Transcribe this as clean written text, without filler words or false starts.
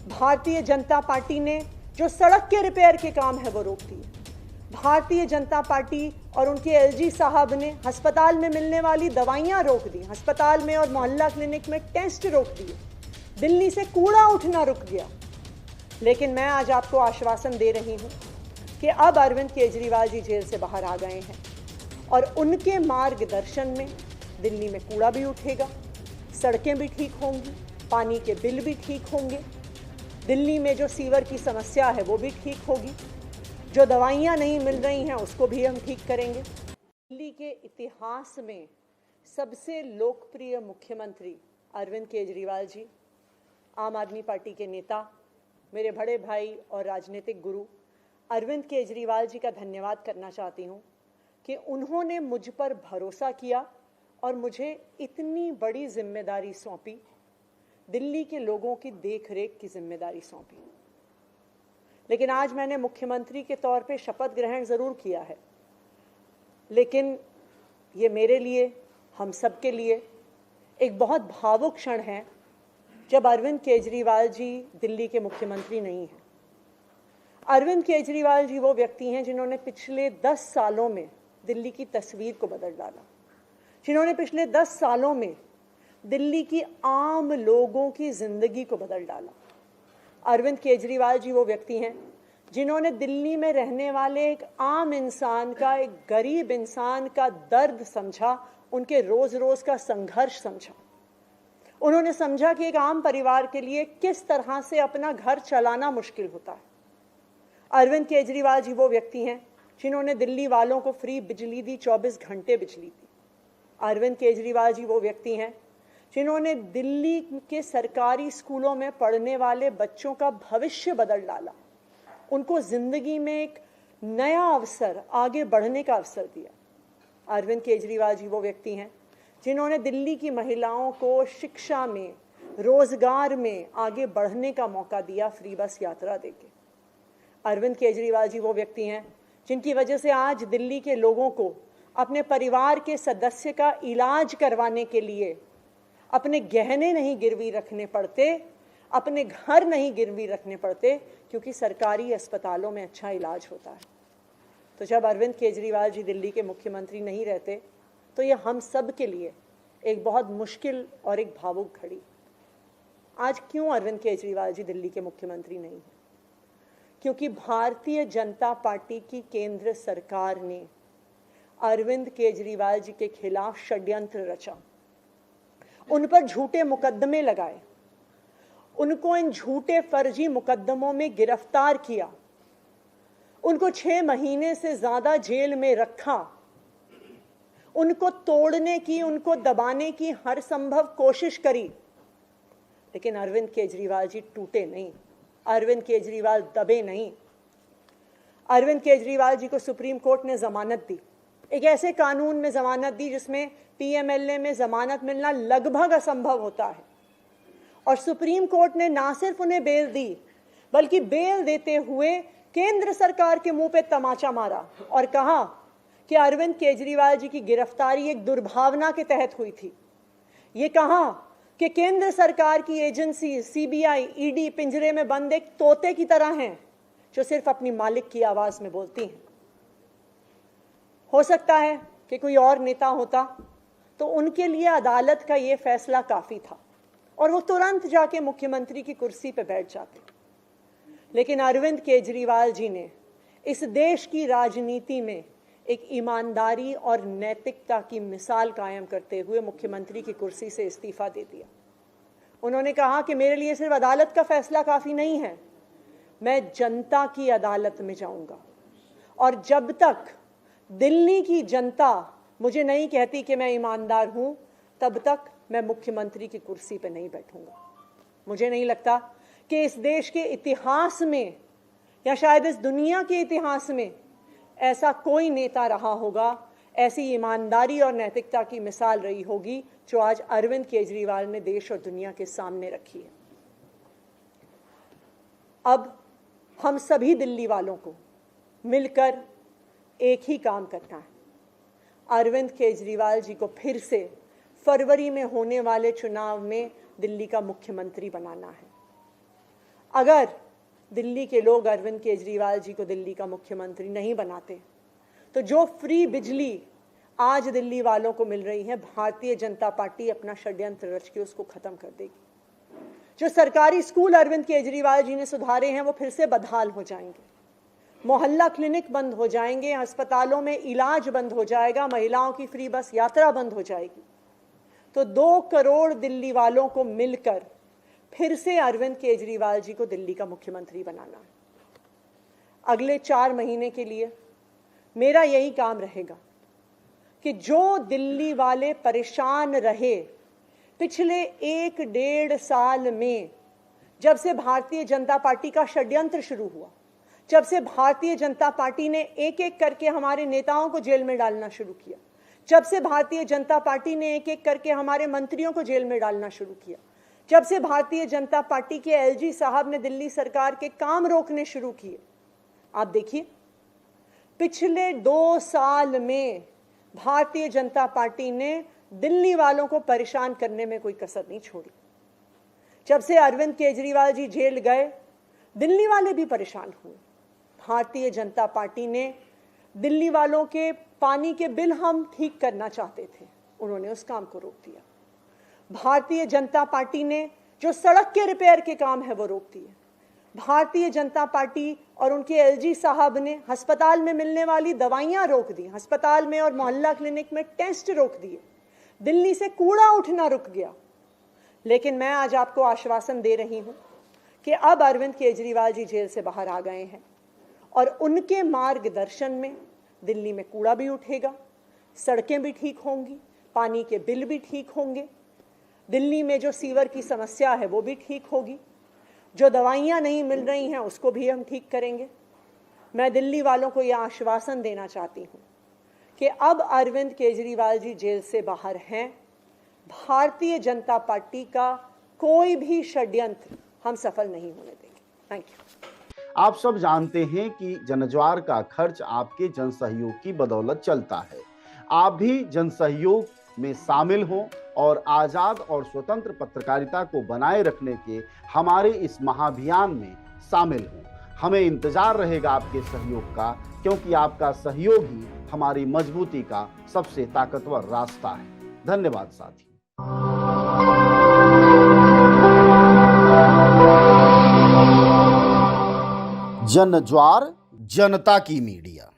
Bharatiya Janata party ने जो सड़क के रिपेयर के काम है वो रोक दिए। भारतीय जनता पार्टी और उनके एलजी साहब ने अस्पताल में मिलने वाली दवाइयां रोक दी, अस्पताल में और मोहल्ला क्लिनिक में टेस्ट रोक दिए, दिल्ली से कूड़ा उठना रुक गया। लेकिन मैं आज आपको आश्वासन दे रही हूं कि अब अरविंद केजरीवाल जी जेल से बाहर आ गए हैं और उनके मार्गदर्शन में दिल्ली में कूड़ा भी उठेगा, सड़कें भी ठीक होंगी, पानी के बिल भी ठीक होंगे, दिल्ली में जो सीवर की समस्या है वो भी ठीक होगी, जो दवाइयाँ नहीं मिल रही हैं उसको भी हम ठीक करेंगे। दिल्ली के इतिहास में सबसे लोकप्रिय मुख्यमंत्री अरविंद केजरीवाल जी, आम आदमी पार्टी के नेता, मेरे बड़े भाई और राजनीतिक गुरु अरविंद केजरीवाल जी का धन्यवाद करना चाहती हूँ कि उन्होंने मुझ पर भरोसा किया और मुझे इतनी बड़ी जिम्मेदारी सौंपी, दिल्ली के लोगों की देखरेख की जिम्मेदारी सौंपी। लेकिन आज मैंने मुख्यमंत्री के तौर पे शपथ ग्रहण ज़रूर किया है, लेकिन ये मेरे लिए, हम सब के लिए एक बहुत भावुक क्षण है जब अरविंद केजरीवाल जी दिल्ली के मुख्यमंत्री नहीं हैं। अरविंद केजरीवाल जी वो व्यक्ति हैं जिन्होंने पिछले 10 सालों में दिल्ली की तस्वीर को बदल डाला, जिन्होंने पिछले 10 सालों में दिल्ली की आम लोगों की जिंदगी को बदल डाला। अरविंद केजरीवाल जी वो व्यक्ति हैं जिन्होंने दिल्ली में रहने वाले एक आम इंसान का, एक गरीब इंसान का दर्द समझा, उनके रोज रोज का संघर्ष समझा। उन्होंने समझा कि एक आम परिवार के लिए किस तरह से अपना घर चलाना मुश्किल होता है। अरविंद केजरीवाल जी वो व्यक्ति हैं जिन्होंने दिल्ली वालों को फ्री बिजली दी, 24 घंटे बिजली दी। अरविंद केजरीवाल जी वो व्यक्ति हैं जिन्होंने दिल्ली के सरकारी स्कूलों में पढ़ने वाले बच्चों का भविष्य बदल डाला, उनको जिंदगी में एक नया अवसर, आगे बढ़ने का अवसर दिया। अरविंद केजरीवाल जी वो व्यक्ति हैं जिन्होंने दिल्ली की महिलाओं को शिक्षा में, रोजगार में आगे बढ़ने का मौका दिया, फ्री बस यात्रा देके। अरविंद केजरीवाल जी वो व्यक्ति हैं जिनकी वजह से आज दिल्ली के लोगों को अपने परिवार के सदस्य का इलाज करवाने के लिए अपने गहने नहीं गिरवी रखने पड़ते, अपने घर नहीं गिरवी रखने पड़ते, क्योंकि सरकारी अस्पतालों में अच्छा इलाज होता है। तो जब अरविंद केजरीवाल जी दिल्ली के मुख्यमंत्री नहीं रहते तो ये हम सब के लिए एक बहुत मुश्किल और एक भावुक घड़ी। आज क्यों अरविंद केजरीवाल जी दिल्ली के मुख्यमंत्री नहीं हैं? क्योंकि भारतीय जनता पार्टी की केंद्र सरकार ने अरविंद केजरीवाल जी के खिलाफ षड्यंत्र रचा, उन पर झूठे मुकदमे लगाए, उनको इन झूठे फर्जी मुकदमों में गिरफ्तार किया, उनको 6 महीने से ज्यादा जेल में रखा, उनको तोड़ने की, उनको दबाने की हर संभव कोशिश करी। लेकिन अरविंद केजरीवाल जी टूटे नहीं, अरविंद केजरीवाल दबे नहीं। अरविंद केजरीवाल जी को सुप्रीम कोर्ट ने जमानत दी, एक ऐसे कानून में जमानत दी जिसमें पीएमएलए में जमानत मिलना लगभग असंभव होता है, और सुप्रीम कोर्ट ने ना सिर्फ उन्हें बेल दी, बल्कि बेल देते हुए केंद्र सरकार के मुंह पे तमाचा मारा और कहा कि अरविंद केजरीवाल जी की गिरफ्तारी एक दुर्भावना के तहत हुई थी। ये कहा कि केंद्र सरकार की एजेंसी सीबीआई, ईडी पिंजरे में बंद एक तोते की तरह हैं जो सिर्फ अपनी मालिक की आवाज में बोलती हैं। हो सकता है कि कोई और नेता होता तो उनके लिए अदालत का ये फैसला काफी था और वो तुरंत जाके मुख्यमंत्री की कुर्सी पर बैठ जाते। लेकिन अरविंद केजरीवाल जी ने इस देश की राजनीति में एक ईमानदारी और नैतिकता की मिसाल कायम करते हुए मुख्यमंत्री की कुर्सी से इस्तीफा दे दिया। उन्होंने कहा कि मेरे लिए सिर्फ अदालत का फैसला काफी नहीं है, मैं जनता की अदालत में जाऊंगा, और जब तक दिल्ली की जनता मुझे नहीं कहती कि मैं ईमानदार हूं, तब तक मैं मुख्यमंत्री की कुर्सी पर नहीं बैठूंगा। मुझे नहीं लगता कि इस देश के इतिहास में या शायद इस दुनिया के इतिहास में ऐसा कोई नेता रहा होगा, ऐसी ईमानदारी और नैतिकता की मिसाल रही होगी जो आज अरविंद केजरीवाल ने देश और दुनिया के सामने रखी है। अब हम सभी दिल्ली वालों को मिलकर एक ही काम करना है, अरविंद केजरीवाल जी को फिर से फरवरी में होने वाले चुनाव में दिल्ली का मुख्यमंत्री बनाना है। अगर दिल्ली के लोग अरविंद केजरीवाल जी को दिल्ली का मुख्यमंत्री नहीं बनाते तो जो फ्री बिजली आज दिल्ली वालों को मिल रही है, भारतीय जनता पार्टी अपना षड्यंत्र रच के उसको खत्म कर देगी। जो सरकारी स्कूल अरविंद केजरीवाल जी ने सुधारे हैं वो फिर से बदहाल हो जाएंगे, मोहल्ला क्लिनिक बंद हो जाएंगे, अस्पतालों में इलाज बंद हो जाएगा, महिलाओं की फ्री बस यात्रा बंद हो जाएगी। तो 2 करोड़ दिल्ली वालों को मिलकर फिर से अरविंद केजरीवाल जी को दिल्ली का मुख्यमंत्री बनाना है। अगले 4 महीने के लिए मेरा यही काम रहेगा कि जो दिल्ली वाले परेशान रहे पिछले 1-1.5 साल में, जब से भारतीय जनता पार्टी का षड्यंत्र शुरू हुआ, जब से भारतीय जनता पार्टी ने एक-एक करके हमारे नेताओं को जेल में डालना शुरू किया, जब से भारतीय जनता पार्टी ने एक-एक करके हमारे मंत्रियों को जेल में डालना शुरू किया, जब से भारतीय जनता पार्टी के एलजी साहब ने दिल्ली सरकार के काम रोकने शुरू किए, आप देखिए पिछले 2 साल में भारतीय जनता पार्टी ने दिल्ली वालों को परेशान करने में कोई कसर नहीं छोड़ी। जब से अरविंद केजरीवाल जी जेल गए, दिल्ली वाले भी परेशान हुए। भारतीय जनता पार्टी ने दिल्ली वालों के पानी के बिल हम ठीक करना चाहते थे, उन्होंने उस काम को रोक दिया। भारतीय जनता पार्टी ने जो सड़क के रिपेयर के काम है वो रोक दिए। भारतीय जनता पार्टी और उनके एलजी साहब ने अस्पताल में मिलने वाली दवाइयां रोक दी, अस्पताल में और मोहल्ला क्लिनिक में टेस्ट रोक दिए, दिल्ली से कूड़ा उठना रुक गया। लेकिन मैं आज आपको आश्वासन दे रही हूं कि अब अरविंद केजरीवाल जी जेल से बाहर आ गए हैं और उनके मार्गदर्शन में दिल्ली में कूड़ा भी उठेगा, सड़कें भी ठीक होंगी, पानी के बिल भी ठीक होंगे, दिल्ली में जो सीवर की समस्या है वो भी ठीक होगी, जो दवाइयां नहीं मिल रही हैं उसको भी हम ठीक करेंगे। मैं दिल्ली वालों को यह आश्वासन देना चाहती हूं कि अब अरविंद केजरीवाल जी जेल से बाहर हैं, भारतीय जनता पार्टी का कोई भी षड्यंत्र हम सफल नहीं होने देंगे। Thank you. आप सब जानते हैं कि जनज्वार का खर्च आपके जनसहयोग की बदौलत चलता है। आप भी जनसहयोग में शामिल हों और आजाद और स्वतंत्र पत्रकारिता को बनाए रखने के हमारे इस महाअभियान में शामिल हों। हमें इंतजार रहेगा आपके सहयोग का, क्योंकि आपका सहयोग ही हमारी मजबूती का सबसे ताकतवर रास्ता है। धन्यवाद साथी। जनज्वार, जनता की मीडिया।